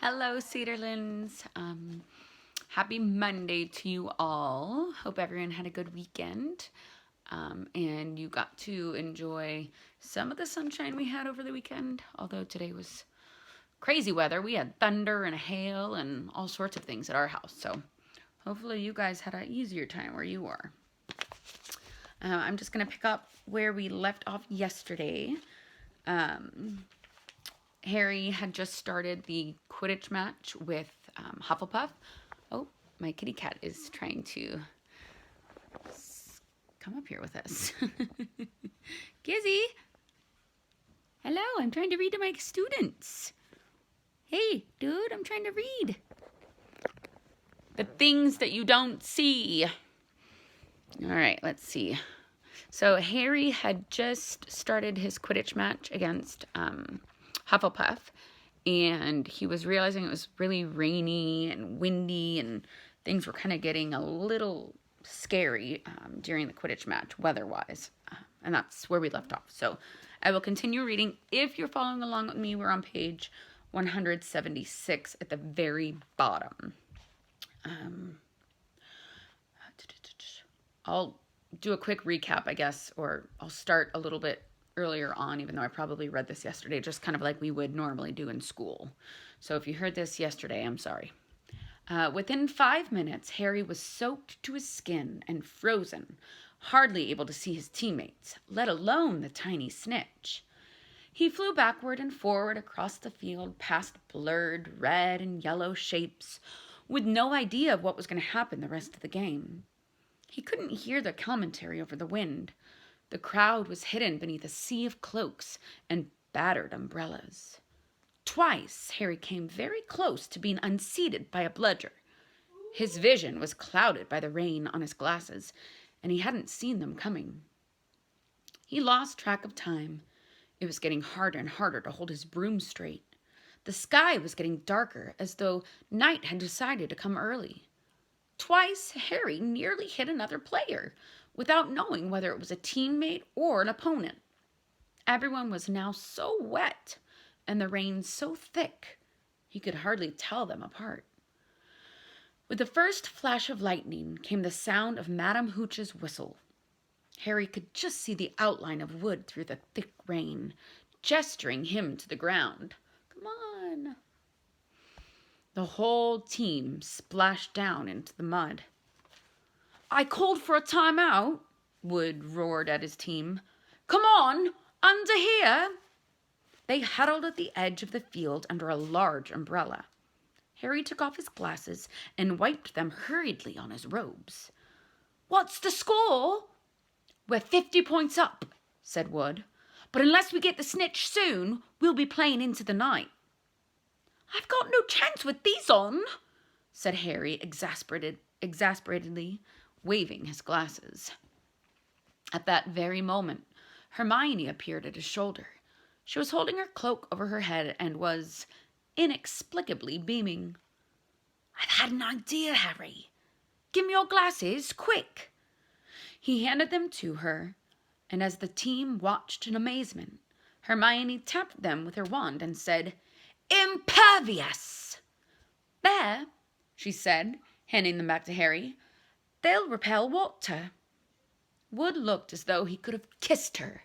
Hello, Cedarlands. Happy Monday to you all. Hope everyone had a good weekend and you got to enjoy some of the sunshine we had over the weekend. Although today was crazy weather. We had thunder and hail and all sorts of things at our house. So hopefully you guys had an easier time where you are. I'm just going to pick up where we left off yesterday. Harry had just started the Quidditch match with Hufflepuff. Oh, my kitty cat is trying to come up here with us. Gizzy! Hello, I'm trying to read to my students. Hey, dude, I'm trying to read. The things that you don't see. All right, let's see. So Harry had just started his Quidditch match against Hufflepuff, and he was realizing it was really rainy and windy and things were kind of getting a little scary during the Quidditch match weather-wise, and that's where we left off. So I will continue reading. If you're following along with me, we're on page 176 at the very bottom. I'll do a quick recap, I guess, or I'll start a little bit earlier on, even though I probably read this yesterday, just kind of like we would normally do in school. So if you heard this yesterday, I'm sorry. Within 5 minutes, Harry was soaked to his skin and frozen, hardly able to see his teammates, let alone the tiny Snitch. He flew backward and forward across the field past blurred red and yellow shapes, with no idea of what was going to happen the rest of the game. He couldn't hear the commentary over the wind. The crowd was hidden beneath a sea of cloaks and battered umbrellas. Twice, Harry came very close to being unseated by a bludger. His vision was clouded by the rain on his glasses, and he hadn't seen them coming. He lost track of time. It was getting harder and harder to hold his broom straight. The sky was getting darker, as though night had decided to come early. Twice, Harry nearly hit another player, without knowing whether it was a teammate or an opponent. Everyone was now so wet, and the rain so thick, he could hardly tell them apart. With the first flash of lightning came the sound of Madame Hooch's whistle. Harry could just see the outline of Wood through the thick rain, gesturing him to the ground. Come on. The whole team splashed down into the mud. I called for a timeout, Wood roared at his team. Come on, under here. They huddled at the edge of the field under a large umbrella. Harry took off his glasses and wiped them hurriedly on his robes. What's the score? We're 50 points up, said Wood. But unless we get the Snitch soon, we'll be playing into the night. I've got no chance with these on, said Harry exasperatedly, waving his glasses. At that very moment, Hermione appeared at his shoulder. She was holding her cloak over her head and was inexplicably beaming. I've had an idea, Harry. Give me your glasses, quick. He handed them to her, and as the team watched in amazement, Hermione tapped them with her wand and said, Impervious! There, she said, handing them back to Harry. They'll repel water. Wood looked as though he could have kissed her.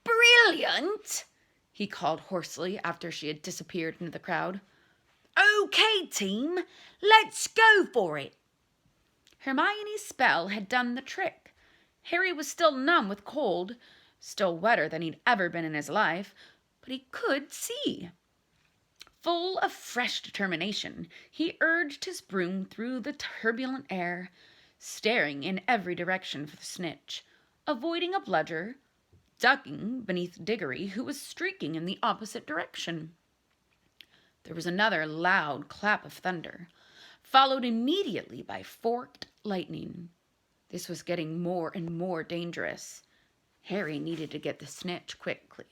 Brilliant! He called hoarsely after she had disappeared into the crowd. Okay, team, let's go for it. Hermione's spell had done the trick. Harry was still numb with cold, still wetter than he'd ever been in his life, but he could see. Full of fresh determination, he urged his broom through the turbulent air, staring in every direction for the Snitch, avoiding a bludger, ducking beneath Diggory, who was streaking in the opposite direction. There was another loud clap of thunder, followed immediately by forked lightning. This was getting more and more dangerous. Harry needed to get the Snitch quickly.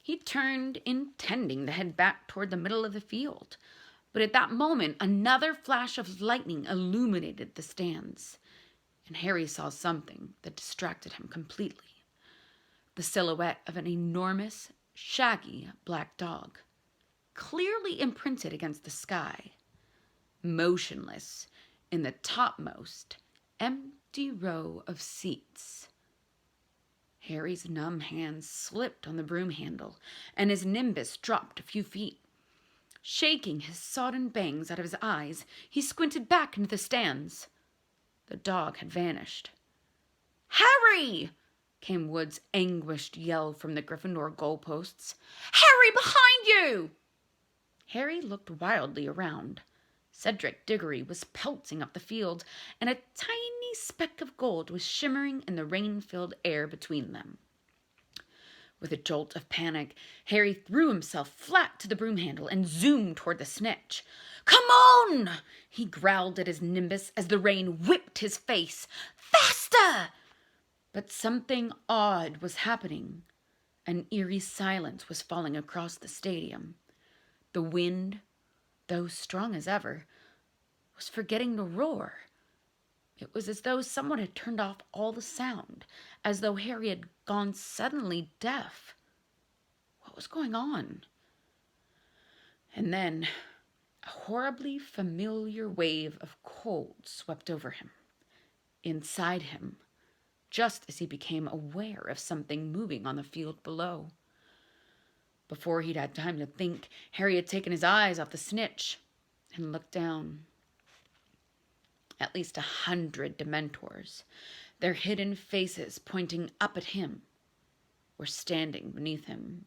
He turned, intending to head back toward the middle of the field, but at that moment another flash of lightning illuminated the stands, and Harry saw something that distracted him completely. The silhouette of an enormous, shaggy black dog. clearly imprinted against the sky, motionless in the topmost empty row of seats. Harry's numb hands slipped on the broom handle, and his nimbus dropped a few feet. Shaking his sodden bangs out of his eyes, he squinted back into the stands. The dog had vanished. "Harry!" came Wood's anguished yell from the Gryffindor goalposts. "Harry, behind you!" Harry looked wildly around. Cedric Diggory was pelting up the field, and a tiny speck of gold was shimmering in the rain-filled air between them. With a jolt of panic, Harry threw himself flat to the broom handle and zoomed toward the snitch. "Come on!" he growled at his nimbus as the rain whipped his face. "Faster!" But something odd was happening. An eerie silence was falling across the stadium. The wind, though strong as ever, was forgetting to roar. It was as though someone had turned off all the sound, as though Harry had gone suddenly deaf. What was going on? And then a horribly familiar wave of cold swept over him, inside him, just as he became aware of something moving on the field below. Before he'd had time to think, Harry had taken his eyes off the snitch and looked down. At least 100 Dementors, their hidden faces pointing up at him, were standing beneath him.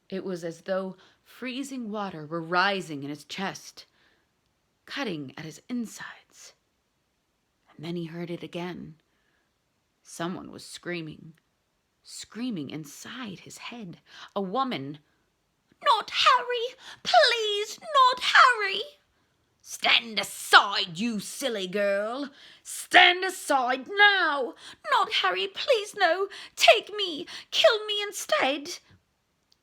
It was as though freezing water were rising in his chest, cutting at his insides. And then he heard it again. Someone was screaming inside his head. A woman. "Not Harry! Please, not Harry!" "Stand aside, you silly girl! Stand aside now! Not Harry, please no! Take me! Kill me instead!"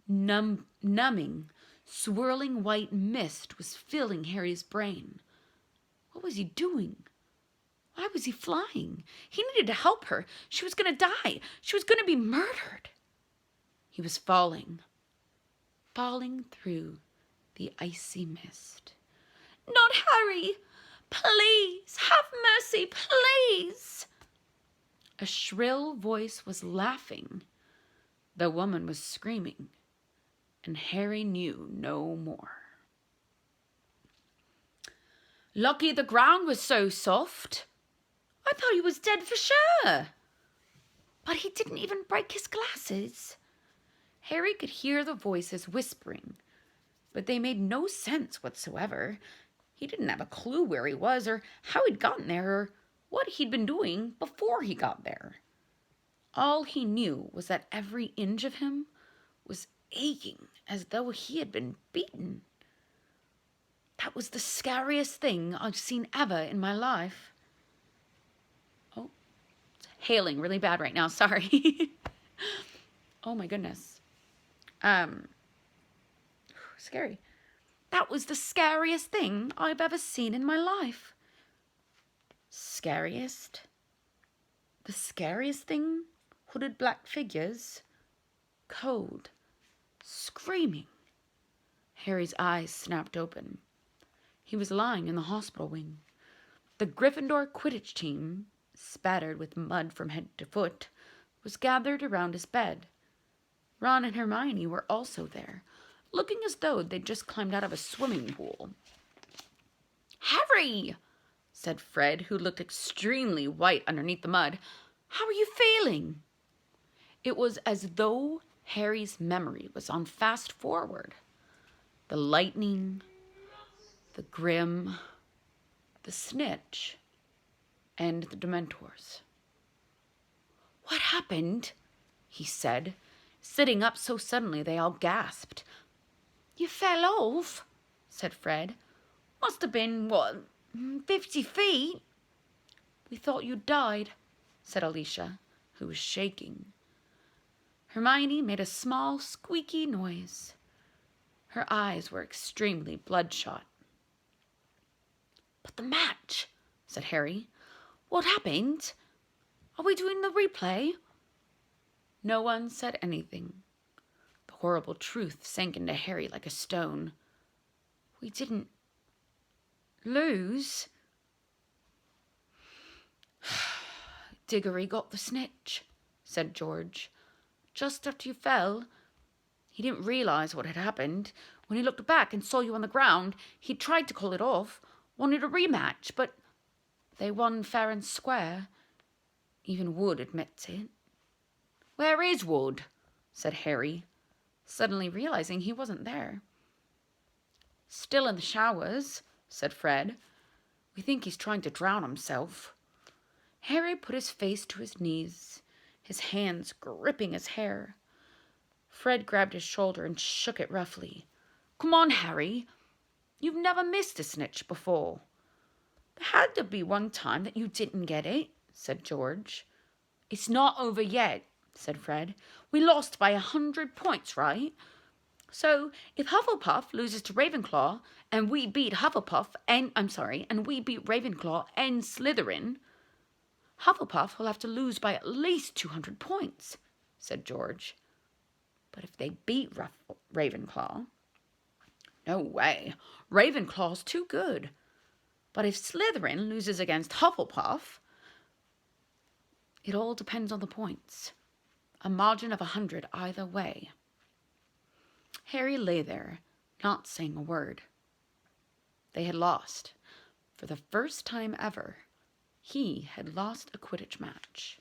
Numbing, swirling white mist was filling Harry's brain. What was he doing? Why was he flying? He needed to help her. She was going to die. She was going to be murdered. He was falling through the icy mist. "Not Harry! Please, have mercy, please!" A shrill voice was laughing. The woman was screaming, and Harry knew no more. "Lucky the ground was so soft. I thought he was dead for sure. But he didn't even break his glasses." Harry could hear the voices whispering, but they made no sense whatsoever. He didn't have a clue where he was, or how he'd gotten there, or what he'd been doing before he got there. All he knew was that every inch of him was aching as though he had been beaten. That was the scariest thing I've seen ever in my life. Oh, it's hailing really bad right now. Sorry. Oh my goodness. Scary. That was the scariest thing I've ever seen in my life. Scariest? The scariest thing? Hooded black figures. Cold. Screaming. Harry's eyes snapped open. He was lying in the hospital wing. The Gryffindor Quidditch team, spattered with mud from head to foot, was gathered around his bed. Ron and Hermione were also there, looking as though they'd just climbed out of a swimming pool. "Harry!" said Fred, who looked extremely white underneath the mud. "How are you feeling?" It was as though Harry's memory was on fast forward. The lightning, the Grim, the Snitch, and the Dementors. "What happened?" he said, sitting up so suddenly they all gasped. "You fell off," said Fred. "Must have been, 50 feet?" "We thought you died," said Alicia, who was shaking. Hermione made a small, squeaky noise. Her eyes were extremely bloodshot. "But the match," said Harry. "What happened? Are we doing the replay?" No one said anything. The horrible truth sank into Harry like a stone. We didn't lose. Diggory got the snitch, said George. Just after you fell. He didn't realise what had happened. When he looked back and saw you on the ground, he tried to call it off, wanted a rematch, but they won fair and square. Even Wood admits it. Where is Wood? Said Harry, suddenly realising he wasn't there. Still in the showers, said Fred. We think he's trying to drown himself. Harry put his face to his knees, his hands gripping his hair. Fred grabbed his shoulder and shook it roughly. Come on, Harry. You've never missed a snitch before. There had to be one time that you didn't get it, said George. It's not over yet, said Fred. We lost by 100 points, right? So if Hufflepuff loses to Ravenclaw and we beat Ravenclaw and Slytherin, Hufflepuff will have to lose by at least 200 points, said George. But if they beat Ravenclaw... No way. Ravenclaw's too good. But if Slytherin loses against Hufflepuff... It all depends on the points. A margin of 100 either way. Harry lay there, not saying a word. They had lost. For the first time ever, he had lost a Quidditch match.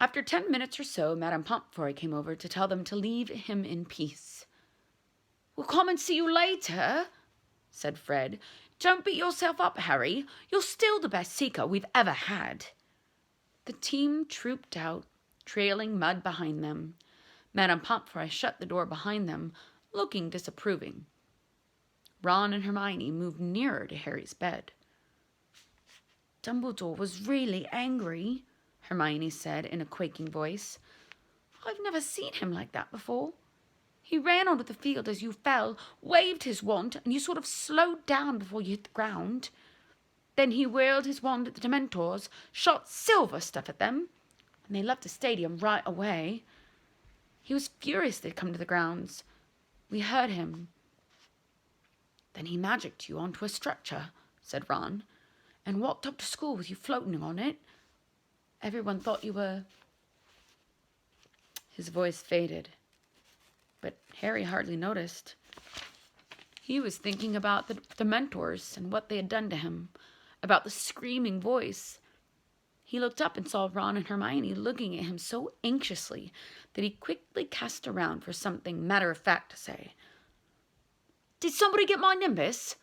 After 10 minutes or so, Madame Pomfrey came over to tell them to leave him in peace. We'll come and see you later, said Fred. Don't beat yourself up, Harry. You're still the best seeker we've ever had. The team trooped out, trailing mud behind them. Madame Pomfrey shut the door behind them, looking disapproving. Ron and Hermione moved nearer to Harry's bed. Dumbledore was really angry, Hermione said in a quaking voice. I've never seen him like that before. He ran onto the field as you fell, waved his wand, and you sort of slowed down before you hit the ground. Then he whirled his wand at the Dementors, shot silver stuff at them, and they left the stadium right away. He was furious they'd come to the grounds. We heard him. Then he magicked you onto a stretcher, said Ron, and walked up to school with you floating on it. Everyone thought you were... His voice faded, but Harry hardly noticed. He was thinking about the Dementors and what they had done to him, about the screaming voice. He looked up and saw Ron and Hermione looking at him so anxiously that he quickly cast around for something matter-of-fact to say. Did somebody get my Nimbus?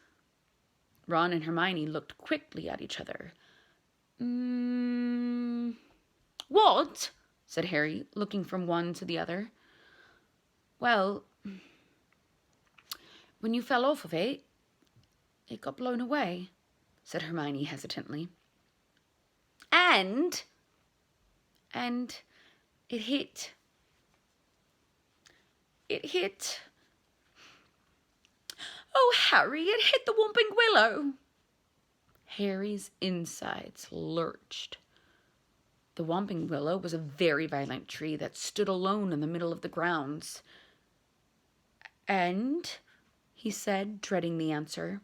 Ron and Hermione looked quickly at each other. What? Said Harry, looking from one to the other. Well, when you fell off of it, it got blown away, said Hermione hesitantly. And it hit. Oh, Harry, it hit the Whomping Willow. Harry's insides lurched. The Whomping Willow was a very violent tree that stood alone in the middle of the grounds. And, he said, dreading the answer.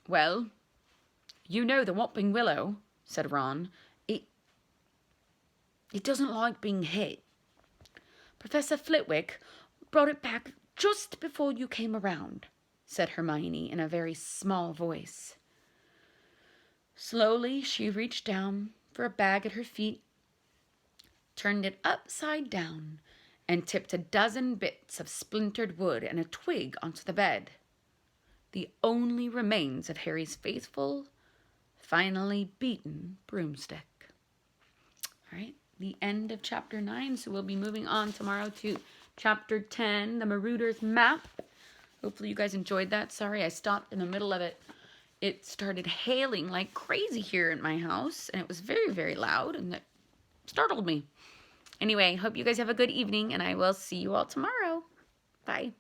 Well, you know the Whomping Willow, said Ron. It doesn't like being hit. Professor Flitwick brought it back just before you came around, said Hermione in a very small voice. Slowly she reached down for a bag at her feet, turned it upside down, and tipped a dozen bits of splintered wood and a twig onto the bed. The only remains of Harry's faithful, finally beaten broomstick. All right, the end of chapter 9, so we'll be moving on tomorrow to chapter 10, the Marauders map. Hopefully you guys enjoyed that. Sorry, I stopped in the middle of it. It started hailing like crazy here in my house, and it was very, very loud, and it startled me. Anyway, hope you guys have a good evening, and I will see you all tomorrow. Bye.